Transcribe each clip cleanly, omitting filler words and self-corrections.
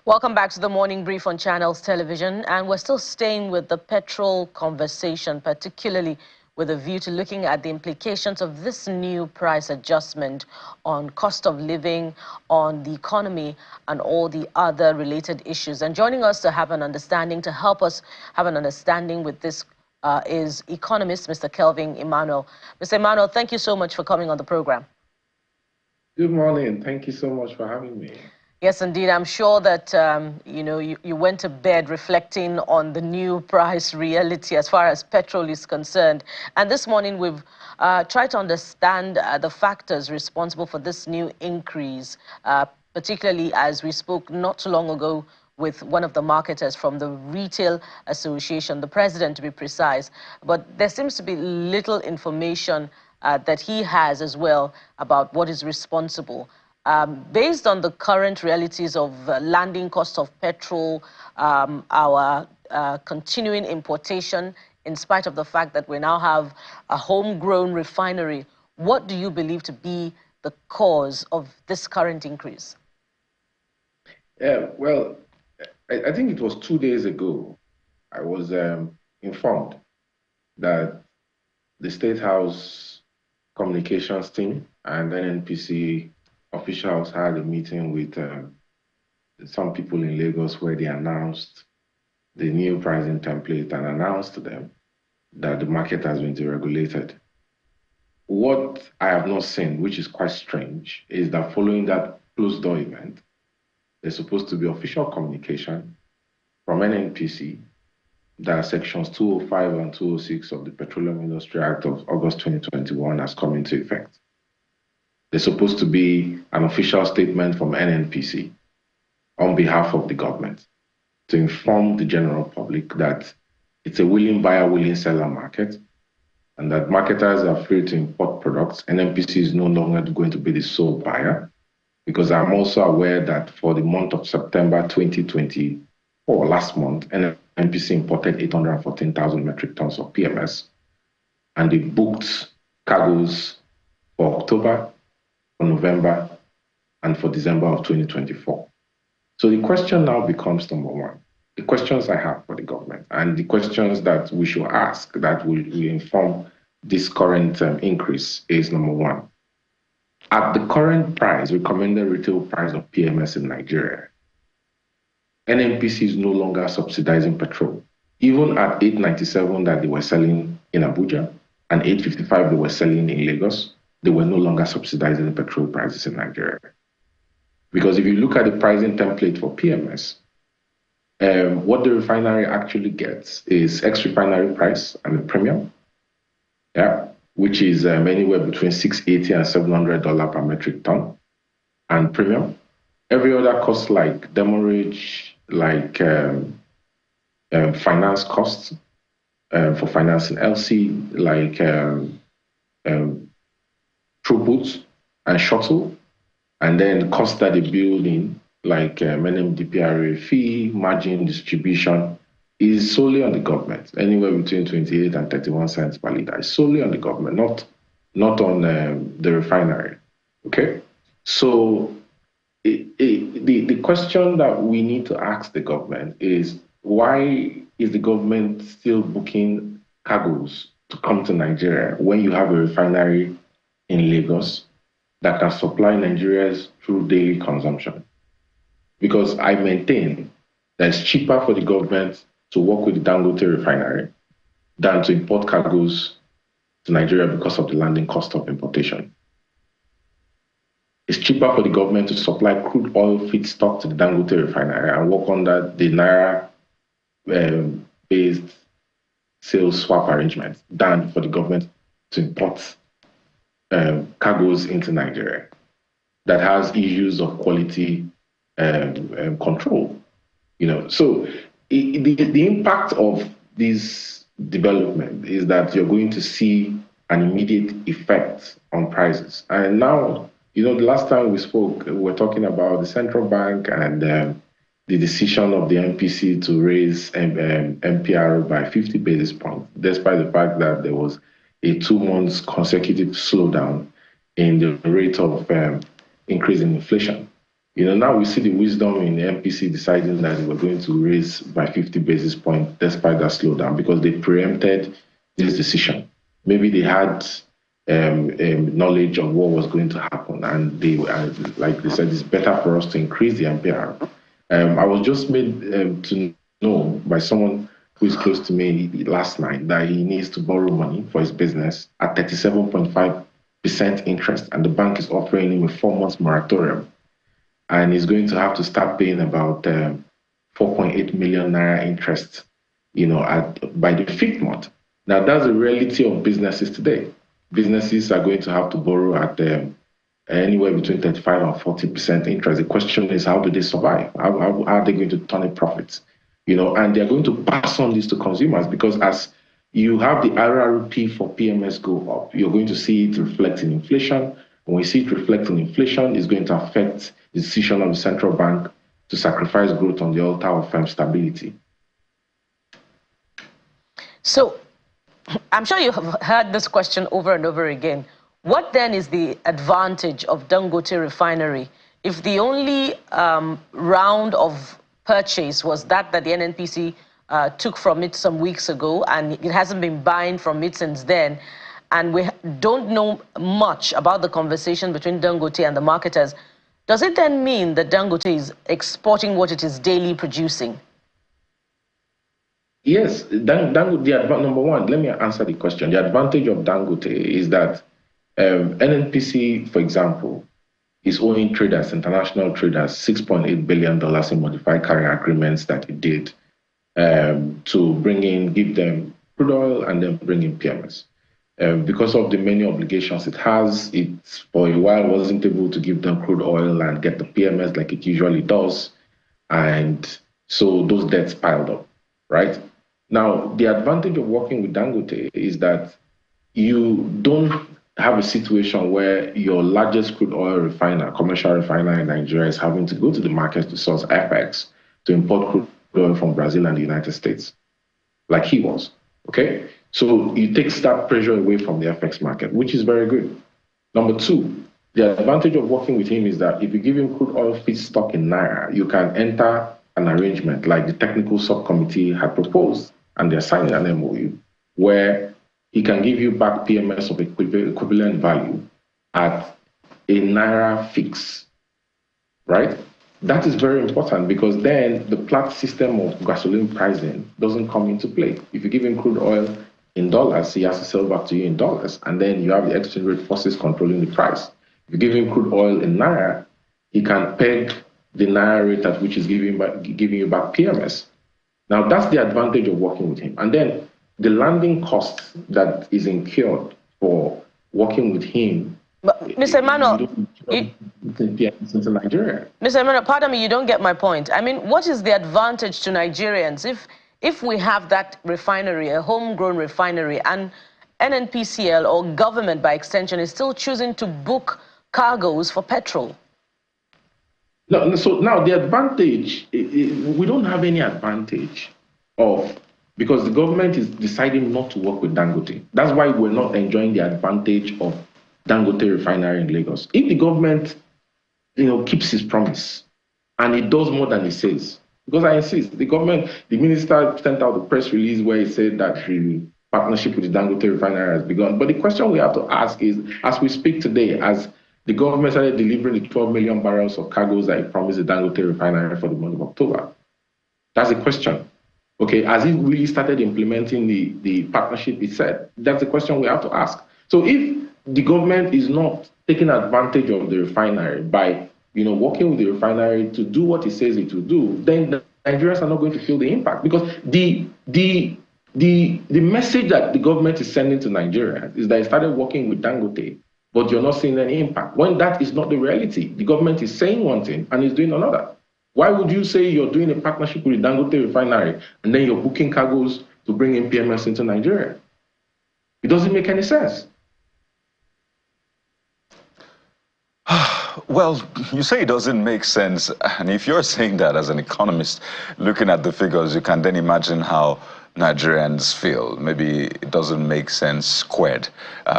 Welcome back to the Morning Brief on Channels Television, and we're still staying with the petrol conversation, particularly with a view to looking at the implications of this new price adjustment on cost of living, on the economy, and all the other related issues. And joining us to have an understanding, to help us have an understanding with this is economist Mr. Kelvin Emmanuel. Mr. Emmanuel, thank you so much for coming on the program. Good morning. Thank you so much for having me. Yes, indeed. I'm sure that, you went to bed reflecting on the new price reality as far as petrol is concerned. And this morning, we've tried to understand the factors responsible for this new increase, particularly as we spoke not too long ago with one of the marketers from the Retail Association, the president to be precise. But there seems to be little information that he has as well about what is responsible. Based on the current realities of landing cost of petrol, our continuing importation, in spite of the fact that we now have a homegrown refinery, what do you believe to be the cause of this current increase? Well, I think it was 2 days ago, I was informed that the State House communications team and NNPC officials had a meeting with some people in Lagos where they announced the new pricing template and announced to them that the market has been deregulated. What I have not seen, which is quite strange, is that following that closed door event, there's supposed to be official communication from NNPC that sections 205 and 206 of the Petroleum Industry Act of August 2021 has come into effect. There's supposed to be an official statement from NNPC on behalf of the government to inform the general public that it's a willing buyer, willing seller market, and that marketers are free to import products. NNPC is no longer going to be the sole buyer, because I'm also aware that for the month of September 2024, last month, NNPC imported 814,000 metric tons of PMS, and they booked cargoes for October, for November, and for December of 2024. So the question now becomes, number one, the questions I have for the government and the questions that we should ask that will inform this current increase is, number one, at the current price, recommended retail price of PMS in Nigeria, NNPC is no longer subsidizing petrol. Even at 8.97 that they were selling in Abuja and 8.55 they were selling in Lagos, they were no longer subsidizing the petrol prices in Nigeria. Because if you look at the pricing template for PMS, what the refinery actually gets is ex-refinery price and the premium, which is anywhere between $680 and $700 per metric ton, and premium. Every other cost like demurrage, like finance costs for financing LC, like throughput and shuttle, and then costs that they build in, like DPRA fee, margin distribution, is solely on the government. Anywhere between 28 and 31 cents per liter is solely on the government, not on the refinery. Okay, so the question that we need to ask the government is, why is the government still booking cargoes to come to Nigeria when you have a refinery in Lagos that can supply Nigerians through daily consumption? Because I maintain that it's cheaper for the government to work with the Dangote Refinery than to import cargoes to Nigeria because of the landing cost of importation. It's cheaper for the government to supply crude oil feedstock to the Dangote Refinery and work under the Naira-based sales swap arrangement than for the government to import cargoes into Nigeria that has issues of quality control. So the impact of this development is that you're going to see an immediate effect on prices. And now, the last time we spoke, we were talking about the central bank and the decision of the NPC to raise MPR by 50 basis points, despite the fact that there was a 2 months consecutive slowdown in the rate of increase in inflation. Now we see the wisdom in the NPC deciding that they were going to raise by 50 basis points despite that slowdown because they preempted this decision. Maybe they had knowledge of what was going to happen, and they, like they said, it's better for us to increase the MPR. I was just made to know by someone who is close to me last night that he needs to borrow money for his business at 37.5% interest, and the bank is offering him a 4 months moratorium. And he's going to have to start paying about 4.8 million naira interest, by the fifth month. Now, that's the reality of businesses today. Businesses are going to have to borrow at anywhere between 35 and 40% interest. The question is, how do they survive? How are they going to turn in profits? And they're going to pass on this to consumers because as you have the RRP for PMS go up, you're going to see it reflect in inflation. When we see it reflect in inflation, it's going to affect the decision of the central bank to sacrifice growth on the altar of firm stability. So, I'm sure you have heard this question over and over again. What then is the advantage of Dangote Refinery if the only round of purchase was that the NNPC took from it some weeks ago, and it hasn't been buying from it since then, and we don't know much about the conversation between Dangote and the marketers? Does it then mean that Dangote is exporting what it is daily producing? Yes, number one, let me answer the question. The advantage of Dangote is that NNPC, for example, is owing traders, international traders, $6.8 billion in modified carrier agreements that it did to give them crude oil and then bring in PMS. Because of the many obligations it has, it for a while wasn't able to give them crude oil and get the PMS like it usually does. And so those debts piled up, right? Now, the advantage of working with Dangote is that you don't have a situation where your largest crude oil refiner, commercial refiner in Nigeria, is having to go to the market to source FX to import crude oil from Brazil and the United States, like he was, okay? So you take that pressure away from the FX market, which is very good. Number two, the advantage of working with him is that if you give him crude oil feedstock in Naira, you can enter an arrangement like the technical subcommittee had proposed, and they're signing an MOU, where he can give you back PMS of equivalent value at a Naira fix, right? That is very important because then the Platts system of gasoline pricing doesn't come into play. If you give him crude oil in dollars, he has to sell back to you in dollars, and then you have the exchange rate forces controlling the price. If you give him crude oil in Naira, he can peg the Naira rate at which he's giving you back PMS. Now, that's the advantage of working with him. And then the landing cost that is incurred for working with him. But, Mr. Emmanuel, into Nigeria. Mr. Emmanuel, pardon me, you don't get my point. I mean, what is the advantage to Nigerians if we have that refinery, a homegrown refinery, and NNPCL or government by extension is still choosing to book cargoes for petrol? No, so now the advantage, we don't have any advantage because the government is deciding not to work with Dangote. That's why we're not enjoying the advantage of Dangote Refinery in Lagos. If the government, keeps his promise and it does more than it says, because I insist, the minister sent out a press release where he said that the partnership with the Dangote Refinery has begun. But the question we have to ask is, as we speak today, as the government started delivering the 12 million barrels of cargoes that it promised the Dangote Refinery for the month of October, that's a question. Okay, has it really started implementing the partnership it said? That's the question we have to ask. So if the government is not taking advantage of the refinery by, working with the refinery to do what it says it will do, then the Nigerians are not going to feel the impact. Because the message that the government is sending to Nigerians is that it started working with Dangote, but you're not seeing any impact. When that is not the reality, the government is saying one thing and is doing another. Why would you say you're doing a partnership with the Dangote Refinery and then you're booking cargoes to bring in PMS into Nigeria? It doesn't make any sense. Well, you say it doesn't make sense. And if you're saying that as an economist, looking at the figures, you can then imagine how Nigerians feel. Maybe it doesn't make sense squared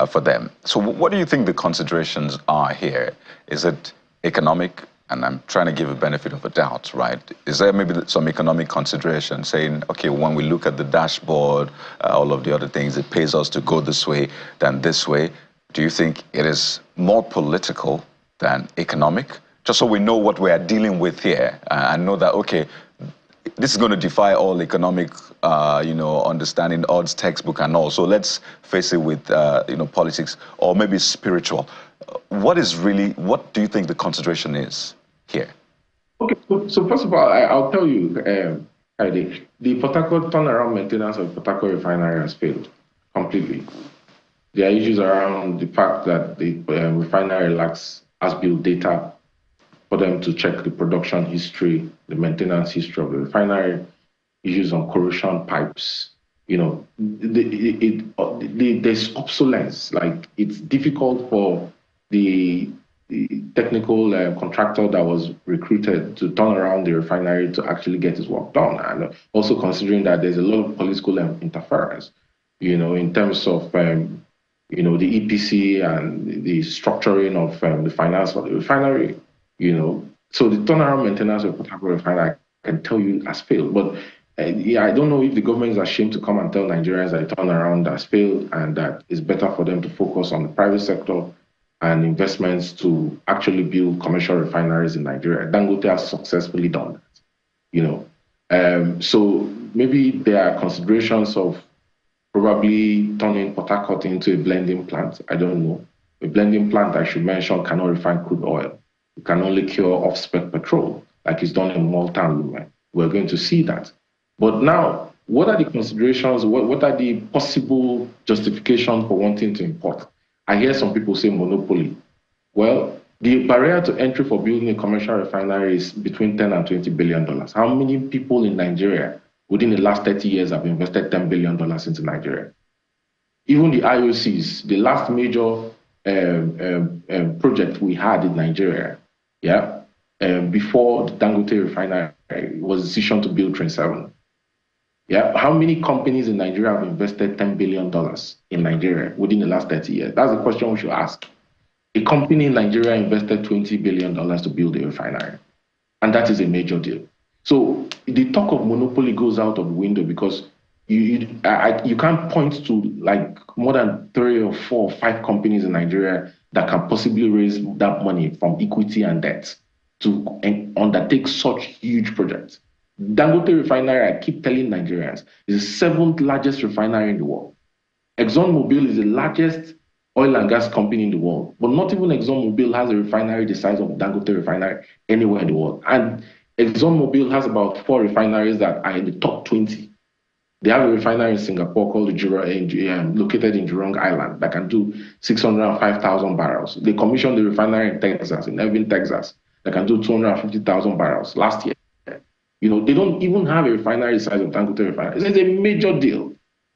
for them. So what do you think the considerations are here? Is it economic and I'm trying to give a benefit of a doubt, right? Is there maybe some economic consideration saying, okay, when we look at the dashboard, all of the other things, it pays us to go this way than this way? Do you think it is more political than economic? Just so we know what we are dealing with here and know that, okay, this is going to defy all economic, understanding, odds, textbook, and all. So let's face it with, politics or maybe spiritual. What do you think the consideration is here? Okay, so first of all, I'll tell you, the Port Harcourt turnaround maintenance of Port Harcourt Refinery has failed completely. There are issues around the fact that the refinery lacks as-built data for them to check the production history, the maintenance history of the refinery, issues on corrosion pipes. There's obsolescence. Like, it's difficult for the technical contractor that was recruited to turn around the refinery to actually get his work done. And also considering that there's a lot of political interference, in terms of the EPC and the structuring of the finance for the refinery. So the turnaround maintenance of Port Harcourt Refinery, I can tell you, has failed. But I don't know if the government is ashamed to come and tell Nigerians that the turnaround has failed and that it's better for them to focus on the private sector and investments to actually build commercial refineries in Nigeria. Dangote has successfully done that. So maybe there are considerations of probably turning Port Harcourt into a blending plant. I don't know. A blending plant, I should mention, cannot refine crude oil. It can only cure off-spec petrol, like it's done in Malta and Lumen. We're going to see that. But now, what are the considerations? What are the possible justifications for wanting to import? I hear some people say monopoly. Well, the barrier to entry for building a commercial refinery is between $10 and $20 billion. How many people in Nigeria within the last 30 years have invested $10 billion into Nigeria? Even the IOCs, the last major project we had in Nigeria, before the Dangote Refinery, was a decision to build Train 7. How many companies in Nigeria have invested $10 billion in Nigeria within the last 30 years? That's the question we should ask. A company in Nigeria invested $20 billion to build a refinery, and that is a major deal. So the talk of monopoly goes out of the window because you can't point to like more than 3 or 4 or 5 companies in Nigeria that can possibly raise that money from equity and debt to undertake such huge projects. Dangote Refinery, I keep telling Nigerians, is the 7th largest refinery in the world. ExxonMobil is the largest oil and gas company in the world, but not even ExxonMobil has a refinery the size of Dangote Refinery anywhere in the world. And ExxonMobil has about 4 refineries that are in the top 20. They have a refinery in Singapore called located in Jurong Island that can do 605,000 barrels. They commissioned the refinery in Texas, in Irving, Texas, that can do 250,000 barrels last year. They don't even have a refinery the size of Dangote Refinery. It's a major deal.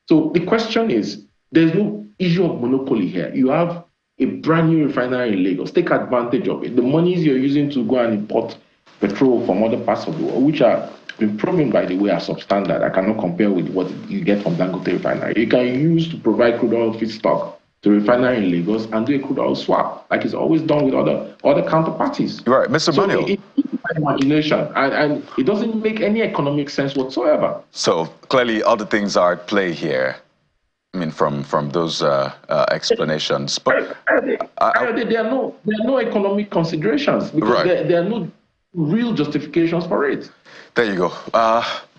So the question is, there's no issue of monopoly here. You have a brand new refinery in Lagos. Take advantage of it. The monies you're using to go and import petrol from other parts of the world, which are been proven, by the way, are substandard. I cannot compare with what you get from Dangote Refinery. You can use to provide crude oil feedstock to refinery in Lagos and do a crude oil swap, like it's always done with other counterparties. Right, Mr. Manuel. So it's imagination, and it doesn't make any economic sense whatsoever. So clearly, other things are at play here. I mean, from those explanations, but there are no economic considerations because there are no real justifications for it. There you go.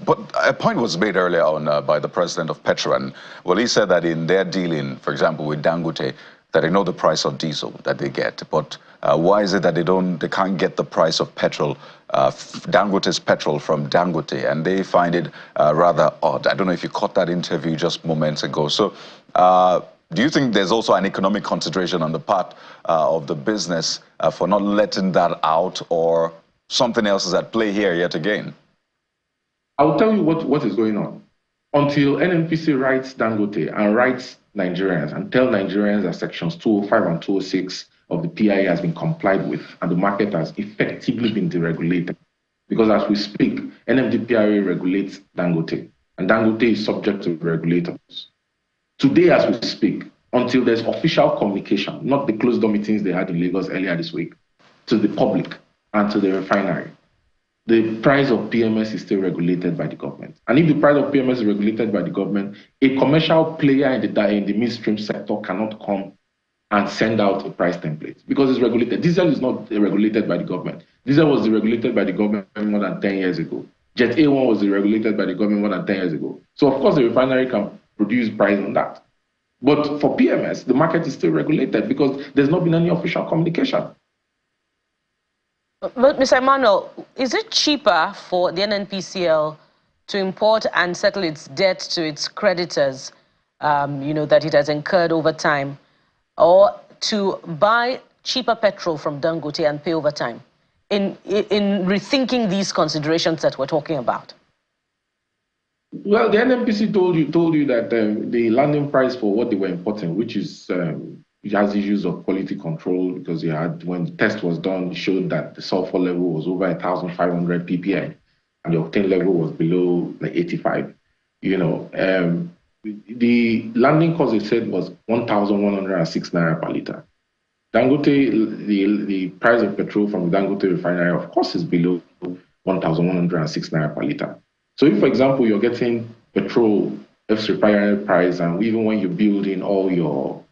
But a point was made earlier on by the president of Petro, and he said that in their dealing, for example, with Dangote, that they know the price of diesel that they get, but why is it that they can't get the price of petrol, Dangote's petrol from Dangote, and they find it rather odd. I don't know if you caught that interview just moments ago. So do you think there's also an economic consideration on the part of the business for not letting that out, or something else is at play here yet again? I'll tell you what is going on. Until NNPC writes Dangote and writes Nigerians and tell Nigerians that sections 205 and 206 of the PIA has been complied with and the market has effectively been deregulated. Because as we speak, NMDPRA regulates Dangote, and Dangote is subject to regulators. Today, as we speak, until there's official communication, not the closed-door meetings they had in Lagos earlier this week, to the public, and to the refinery, the price of PMS is still regulated by the government. And if the price of PMS is regulated by the government, a commercial player in the midstream sector cannot come and send out a price template because it's regulated. Diesel is not regulated by the government. Diesel was regulated by the government more than 10 years ago. Jet A1 was regulated by the government more than 10 years ago. So, of course, the refinery can produce price on that. But for PMS, the market is still regulated because there's not been any official communication. But, Mr. Emmanuel, is it cheaper for the NNPCL to import and settle its debt to its creditors, that it has incurred over time, or to buy cheaper petrol from Dangote and pay over time, in rethinking these considerations that we're talking about? Well, the NNPC told you that the landing price for what they were importing, which is it has issues of quality control because when the test was done, it showed that the sulfur level was over 1,500 ppm and the octane level was below like 85. The landing cost, they said, was 1,106 naira per liter. Dangote, the price of petrol from the Dangote Refinery, of course, is below 1,106 naira per liter. So if, for example, you're getting petrol ex-refinery price, and even when you build in all your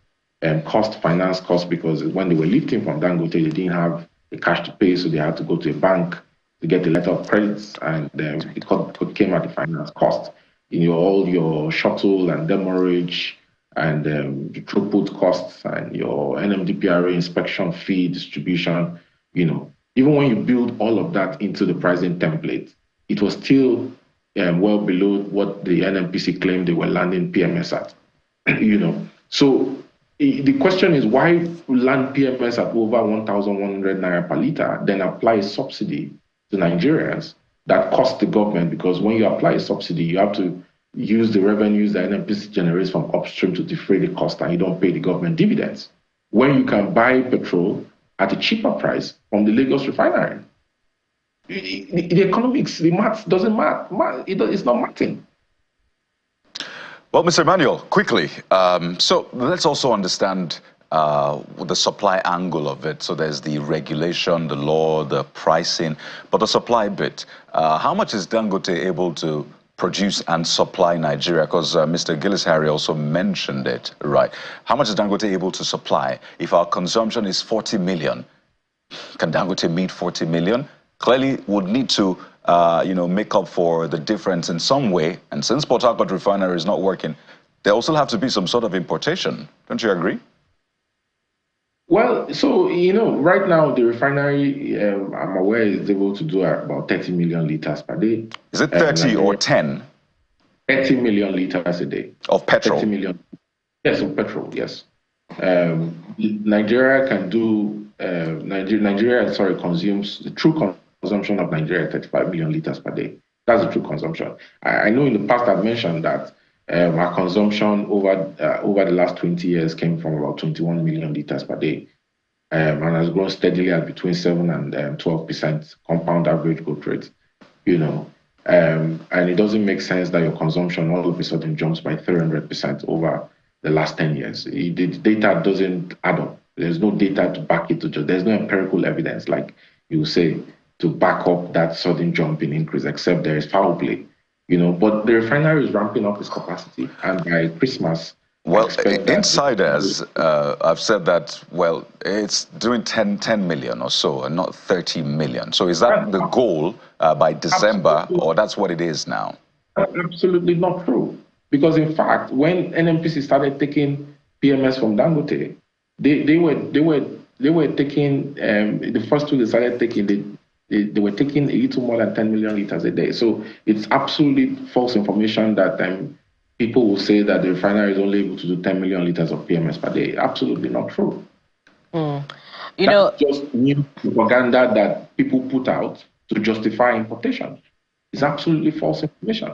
finance costs, because when they were lifting from Dangote, they didn't have the cash to pay, so they had to go to a bank to get a letter of credit, and it came at the finance cost. All your shuttle and demurrage and the throughput costs and your NMDPRA inspection fee distribution, even when you build all of that into the pricing template, it was still well below what the NNPC claimed they were landing PMS at. So the question is, why land PMS at over 1,100 naira per liter, then apply a subsidy to Nigerians that cost the government? Because when you apply a subsidy, you have to use the revenues that NNPC generates from upstream to defray the cost, and you don't pay the government dividends. When you can buy petrol at a cheaper price from the Lagos refinery. The economics, the maths doesn't math. It's not mathing. Well, Mr. Emmanuel, quickly, so let's also understand the supply angle of it. So there's the regulation, the law, the pricing, but the supply bit. How much is Dangote able to produce and supply Nigeria? Because Mr. Gillis-Harry also mentioned it, right? How much is Dangote able to supply? If our consumption is 40 million, can Dangote meet 40 million? Clearly would need to, make up for the difference in some way. And since Port Harcourt Refinery is not working, there also have to be some sort of importation. Don't you agree? Well, so, right now the refinery, I'm aware, is able to do about 30 million liters per day. Is it 30 or 10? 30 million liters a day. Of petrol? 30 million. Yes, of petrol, yes. Nigeria can do, consumes, the true consumption of Nigeria 35 million liters per day. That's the true consumption. I know in the past I've mentioned that our consumption over the last 20 years came from about 21 million liters per day, and has grown steadily at between 7 and 12% compound average growth rate. And it doesn't make sense that your consumption all of a sudden jumps by 300% over the last 10 years. The data doesn't add up. There's no data to back it. There's no empirical evidence, like you say, to back up that sudden jump in increase, except there is foul play. But the refinery is ramping up its capacity, and by Christmas, well, insiders have said that, well, it's doing 10 million or so, and not 30 million. So is that the goal by December, or that's what it is now? Absolutely not true. Because in fact, when NNPC started taking PMS from Dangote, they were taking the first two they started taking. They were taking a little more than 10 million liters a day. So it's absolutely false information that people will say that the refinery is only able to do 10 million liters of PMS per day. Absolutely not true. That's just new propaganda that people put out to justify importation. It's absolutely false information.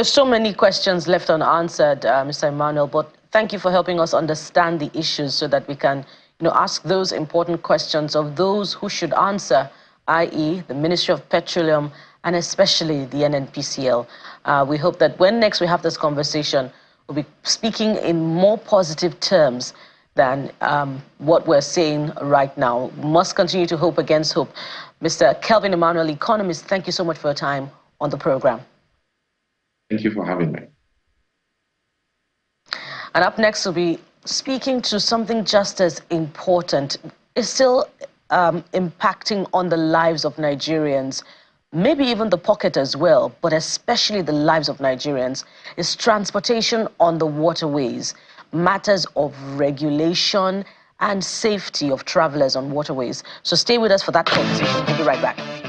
So many questions left unanswered, Mr. Emmanuel, but thank you for helping us understand the issues so that we can ask those important questions of those who should answer, i.e. the Ministry of Petroleum and especially the NNPCL. We hope that when next we have this conversation, we'll be speaking in more positive terms than what we're seeing right now. Must continue to hope against hope. Mr. Kelvin Emmanuel, economist, thank you so much for your time on the program. Thank you for having me. And up next, we'll be speaking to something just as important. It's still impacting on the lives of Nigerians, maybe even the pocket as well, but especially the lives of Nigerians, is transportation on the waterways, matters of regulation and safety of travelers on waterways. So stay with us for that conversation. We'll be right back.